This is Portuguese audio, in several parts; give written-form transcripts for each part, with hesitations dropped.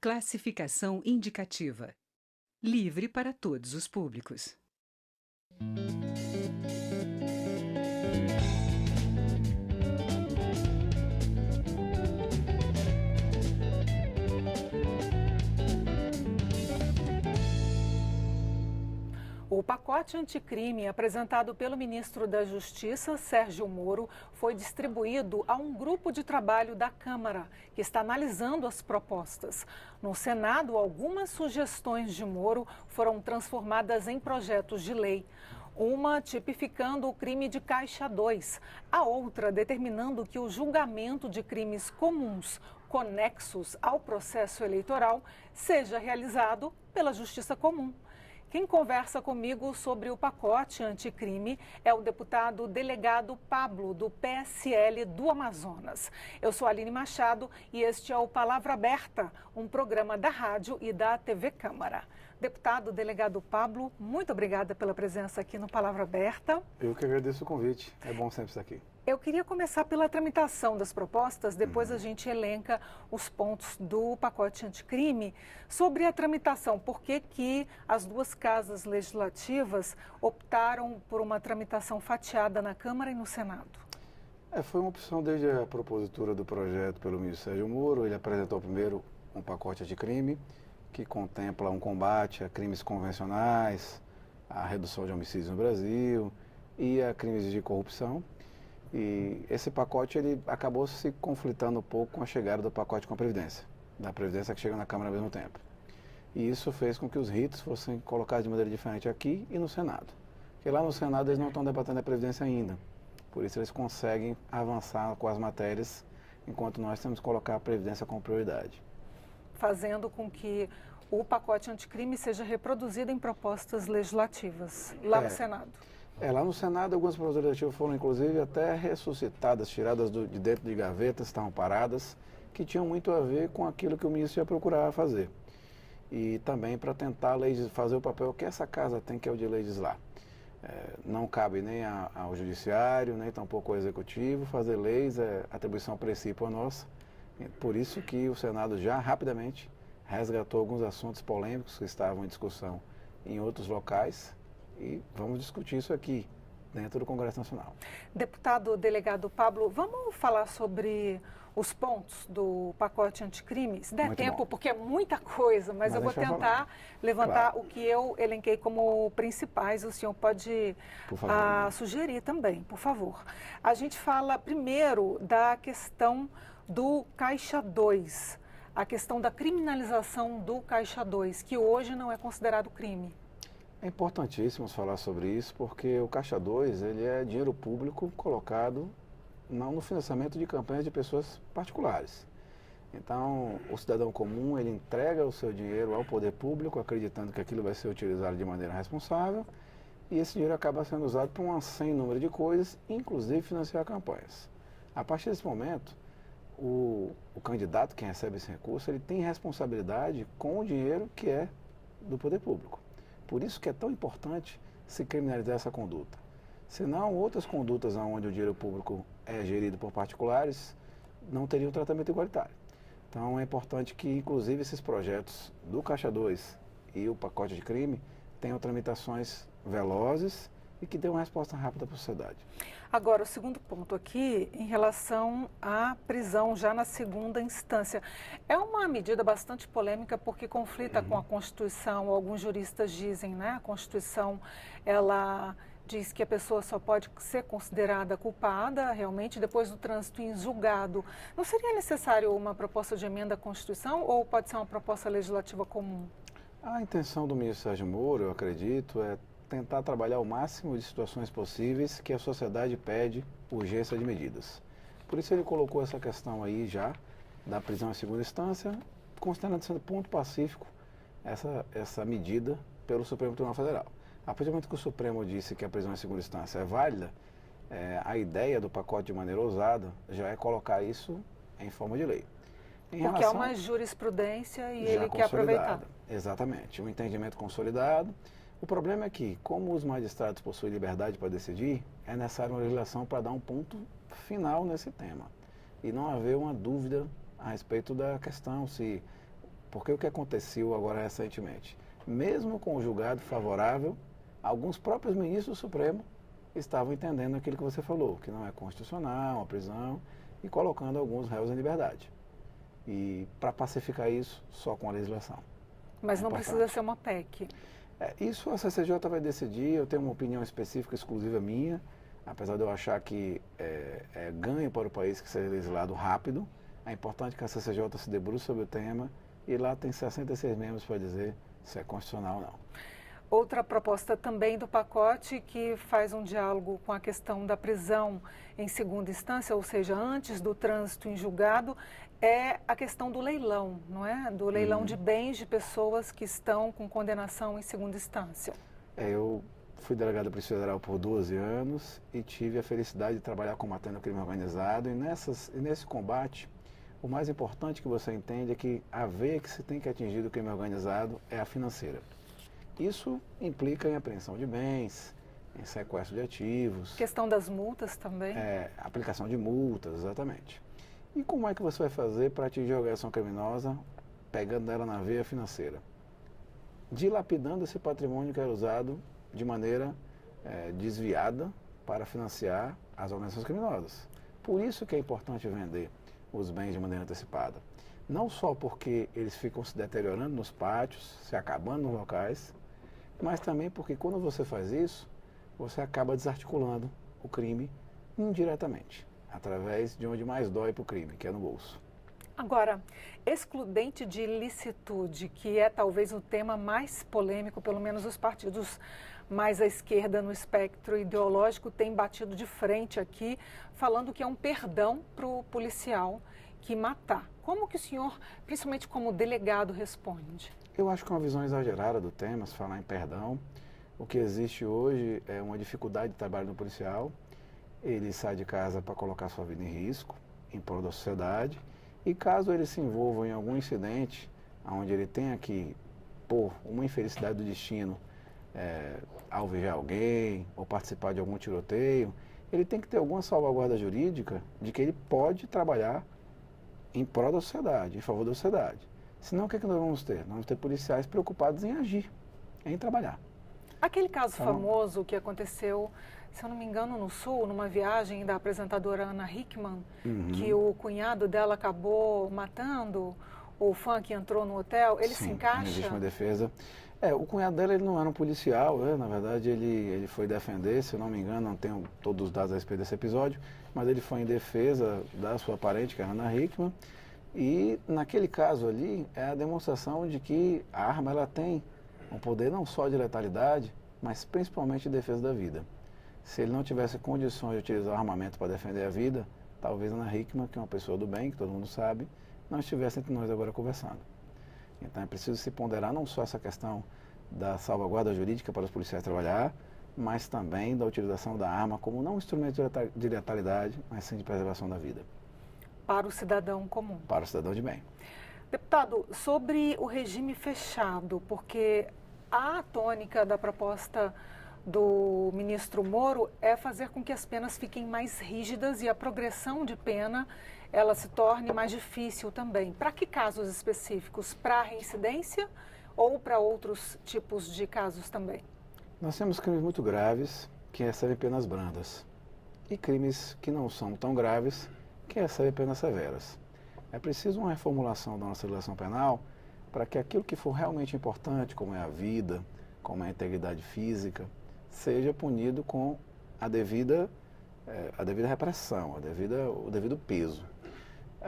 Classificação indicativa. Livre para todos os públicos. O pacote anticrime apresentado pelo ministro da Justiça, Sérgio Moro, foi distribuído a um grupo de trabalho da Câmara, que está analisando as propostas. No Senado, algumas sugestões de Moro foram transformadas em projetos de lei. Uma tipificando o crime de Caixa 2, a outra determinando que o julgamento de crimes comuns conexos ao processo eleitoral seja realizado pela Justiça Comum. Quem conversa comigo sobre o pacote anticrime é o deputado delegado Pablo, do PSL do Amazonas. Eu sou Aline Machado e este é o Palavra Aberta, um programa da rádio e da TV Câmara. Deputado delegado Pablo, muito obrigada pela presença aqui no Palavra Aberta. Eu que agradeço o convite, é bom sempre estar aqui. Eu queria começar pela tramitação das propostas, depois a gente elenca os pontos do pacote anticrime. Sobre a tramitação, por que as duas casas legislativas optaram por uma tramitação fatiada na Câmara e no Senado? Foi uma opção desde a propositura do projeto pelo ministro Sérgio Moro. Ele apresentou primeiro um pacote anticrime, que contempla um combate a crimes convencionais, a redução de homicídios no Brasil e a crimes de corrupção. E esse pacote ele acabou se conflitando um pouco com a chegada do pacote com a Previdência, da Previdência que chega na Câmara ao mesmo tempo. E isso fez com que os ritos fossem colocados de maneira diferente aqui e no Senado. Porque lá no Senado eles não estão debatendo a Previdência ainda, por isso eles conseguem avançar com as matérias, enquanto nós temos que colocar a Previdência como prioridade. Fazendo com que o pacote anticrime seja reproduzido em propostas legislativas, lá no Senado. Lá no Senado, algumas propostas legislativas foram, inclusive, até ressuscitadas, tiradas de dentro de gavetas, estavam paradas, que tinham muito a ver com aquilo que o ministro ia procurar fazer. E também para tentar fazer o papel que essa casa tem, que é o de legislar. Não cabe nem ao Judiciário, nem tampouco ao Executivo fazer leis, atribuição a princípio nossa. Por isso que o Senado já rapidamente resgatou alguns assuntos polêmicos que estavam em discussão em outros locais. E vamos discutir isso aqui, dentro do Congresso Nacional. Deputado delegado Pablo, vamos falar sobre os pontos do pacote anticrime? Se der Muito tempo, bom. porque é muita coisa, mas eu vou tentar levantar o que eu elenquei como principais. O senhor pode sugerir também, por favor. A gente fala primeiro da questão do Caixa 2, a questão da criminalização do Caixa 2, que hoje não é considerado crime. É importantíssimo falar sobre isso, porque o Caixa 2 ele é dinheiro público colocado no financiamento de campanhas de pessoas particulares. Então, o cidadão comum ele entrega o seu dinheiro ao poder público, acreditando que aquilo vai ser utilizado de maneira responsável, e esse dinheiro acaba sendo usado para um sem número de coisas, inclusive financiar campanhas. A partir desse momento, o candidato que recebe esse recurso, ele tem responsabilidade com o dinheiro que é do poder público. Por isso que é tão importante se criminalizar essa conduta. Senão, outras condutas onde o dinheiro público é gerido por particulares não teriam tratamento igualitário. Então, é importante que, inclusive, esses projetos do Caixa 2 e o pacote de crime tenham tramitações velozes e que dê uma resposta rápida para a sociedade. Agora, o segundo ponto aqui, em relação à prisão já na segunda instância. É uma medida bastante polêmica porque conflita com a Constituição. Alguns juristas dizem, né? A Constituição, ela diz que a pessoa só pode ser considerada culpada realmente depois do trânsito em julgado. Não seria necessário uma proposta de emenda à Constituição ou pode ser uma proposta legislativa comum? A intenção do ministro Sérgio Moro, eu acredito, é tentar trabalhar o máximo de situações possíveis que a sociedade pede urgência de medidas. Por isso ele colocou essa questão aí já da prisão em segunda instância, considerando sendo ponto pacífico essa medida pelo Supremo Tribunal Federal. A partir do momento que o Supremo disse que a prisão em segunda instância é válida, a ideia do pacote de maneira ousada já é colocar isso em forma de lei. Porque é uma jurisprudência e ele quer aproveitar. Exatamente, um entendimento consolidado. O problema é que, como os magistrados possuem liberdade para decidir, é necessária uma legislação para dar um ponto final nesse tema. E não haver uma dúvida a respeito da questão se Porque o que aconteceu agora recentemente? Mesmo com o julgado favorável, alguns próprios ministros do Supremo estavam entendendo aquilo que você falou, que não é constitucional, uma prisão, e colocando alguns réus em liberdade. E para pacificar isso, só com a legislação. Mas não precisa ser uma PEC. Isso a CCJ vai decidir, eu tenho uma opinião específica, exclusiva minha, apesar de eu achar que é ganho para o país que seja legislado rápido. É importante que a CCJ se debruce sobre o tema e lá tem 66 membros para dizer se é constitucional ou não. Outra proposta também do pacote que faz um diálogo com a questão da prisão em segunda instância, ou seja, antes do trânsito em julgado, é a questão do leilão, não é? Do leilão de bens de pessoas que estão com condenação em segunda instância. Eu fui delegado da Polícia Federal por 12 anos e tive a felicidade de trabalhar combatendo o crime organizado. E nesse combate, o mais importante que você entende é que a veia que se tem que atingir do crime organizado é a financeira. Isso implica em apreensão de bens, em sequestro de ativos. Questão das multas também. Aplicação de multas, exatamente. E como é que você vai fazer para atingir a organização criminosa, pegando ela na veia financeira? Dilapidando esse patrimônio que era usado de maneira desviada para financiar as organizações criminosas. Por isso que é importante vender os bens de maneira antecipada. Não só porque eles ficam se deteriorando nos pátios, se acabando nos locais, mas também porque quando você faz isso, você acaba desarticulando o crime indiretamente, através de onde mais dói para o crime, que é no bolso. Agora, excludente de ilicitude, que é talvez o tema mais polêmico, pelo menos os partidos mais à esquerda no espectro ideológico têm batido de frente aqui, falando que é um perdão para o policial que matar. Como que o senhor, principalmente como delegado, responde? Eu acho que é uma visão exagerada do tema, se falar em perdão. O que existe hoje é uma dificuldade de trabalho do policial. Ele sai de casa para colocar sua vida em risco, em prol da sociedade. E caso ele se envolva em algum incidente, onde ele tenha que, por uma infelicidade do destino, alvejar alguém ou participar de algum tiroteio, ele tem que ter alguma salvaguarda jurídica de que ele pode trabalhar em prol da sociedade, em favor da sociedade. Senão, o que é que nós vamos ter? Nós vamos ter policiais preocupados em agir, em trabalhar. Aquele caso famoso que aconteceu, se eu não me engano, no Sul, numa viagem da apresentadora Ana Hickman, que o cunhado dela acabou matando o fã que entrou no hotel, ele se encaixa? Sim, existe uma defesa. O cunhado dela, ele não era um policial, na verdade ele foi defender, se eu não me engano, não tenho todos os dados a respeito desse episódio, mas ele foi em defesa da sua parente, que é a Ana Hickman, e naquele caso ali é a demonstração de que a arma ela tem um poder não só de letalidade, mas principalmente de defesa da vida. Se ele não tivesse condições de utilizar o armamento para defender a vida, talvez a Ana Hickman, que é uma pessoa do bem, que todo mundo sabe, não estivesse entre nós agora conversando. Então é preciso se ponderar não só essa questão da salvaguarda jurídica para os policiais trabalhar, mas também da utilização da arma como não instrumento de letalidade, mas sim de preservação da vida. Para o cidadão comum. Para o cidadão de bem. Deputado, sobre o regime fechado, porque a tônica da proposta do ministro Moro é fazer com que as penas fiquem mais rígidas e a progressão de pena ela se torne mais difícil também. Para que casos específicos? Para a reincidência ou para outros tipos de casos também? Nós temos crimes muito graves que recebem penas brandas e crimes que não são tão graves que recebem penas severas. É preciso uma reformulação da nossa legislação penal para que aquilo que for realmente importante, como é a vida, como é a integridade física, seja punido com a devida repressão, o devido peso.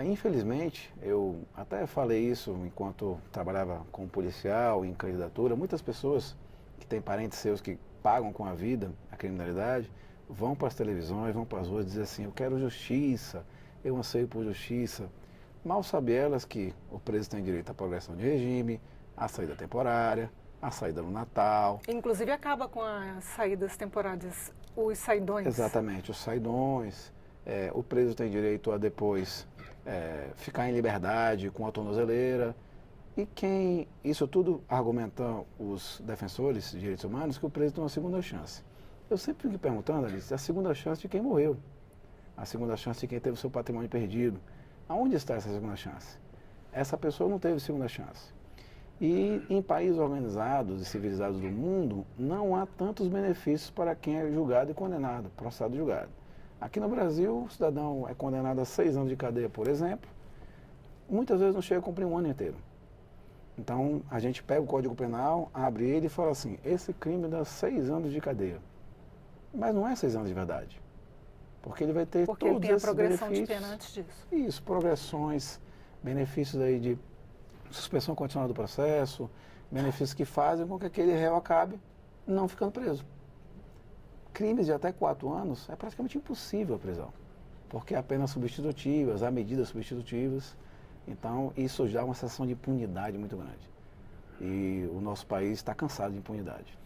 Infelizmente, eu até falei isso enquanto trabalhava como policial em candidatura, muitas pessoas que têm parentes seus que pagam com a vida a criminalidade, vão para as televisões, vão para as ruas dizer assim, eu quero justiça, eu anseio por justiça. Mal sabem elas que o preso tem direito à progressão de regime, à saída temporária, à saída no Natal. Inclusive acaba com as saídas temporárias, os saidões. Exatamente, os saidões. O preso tem direito a depois ficar em liberdade com a tornozeleira. E isso tudo argumentam os defensores de direitos humanos que o preso tem uma segunda chance. Eu sempre fico perguntando, Alice, a segunda chance de quem morreu, a segunda chance de quem teve o seu patrimônio perdido. Aonde está essa segunda chance? essa pessoa não teve segunda chance. E em países organizados e civilizados do mundo, não há tantos benefícios para quem é julgado e condenado, processado e julgado. Aqui no Brasil, o cidadão é condenado a 6 anos de cadeia, por exemplo, muitas vezes não chega a cumprir um ano inteiro. Então, a gente pega o Código Penal, abre ele e fala assim, esse crime dá 6 anos de cadeia. Mas não é 6 anos de verdade. Porque ele vai ter Porque todos ele tem a esses progressão de benefícios. pena antes disso. Isso, progressões, benefícios aí de suspensão condicional do processo, benefícios que fazem com que aquele réu acabe não ficando preso. Crimes de até 4 anos é praticamente impossível a prisão. Porque há penas substitutivas, há medidas substitutivas. Então, isso já é uma sensação de impunidade muito grande. E o nosso país está cansado de impunidade.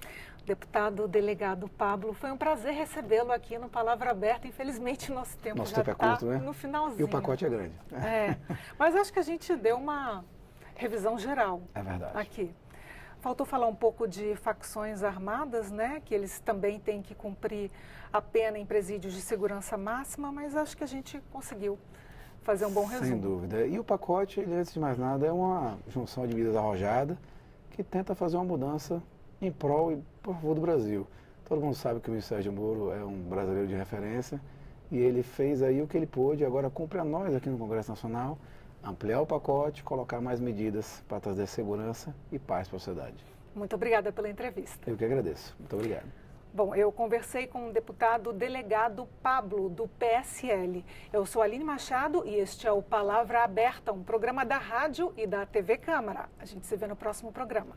Deputado delegado Pablo, foi um prazer recebê-lo aqui no Palavra Aberta. Infelizmente, nosso tempo já é está curto, né? no finalzinho. E o pacote é grande. Mas acho que a gente deu uma revisão geral. É verdade. Aqui. Faltou falar um pouco de facções armadas, né? Que eles também têm que cumprir a pena em presídios de segurança máxima, mas acho que a gente conseguiu fazer um bom resumo. Sem dúvida. E o pacote, ele, antes de mais nada, é uma junção de medidas arrojada que tenta fazer uma mudança em prol e por favor do Brasil. Todo mundo sabe que o ministro Sérgio Moro é um brasileiro de referência e ele fez aí o que ele pôde, agora cumpre a nós aqui no Congresso Nacional, ampliar o pacote, colocar mais medidas para trazer segurança e paz para a sociedade. Muito obrigada pela entrevista. Eu que agradeço. Muito obrigado. Bom, eu conversei com o deputado delegado Pablo, do PSL. Eu sou Aline Machado e este é o Palavra Aberta, um programa da rádio e da TV Câmara. A gente se vê no próximo programa.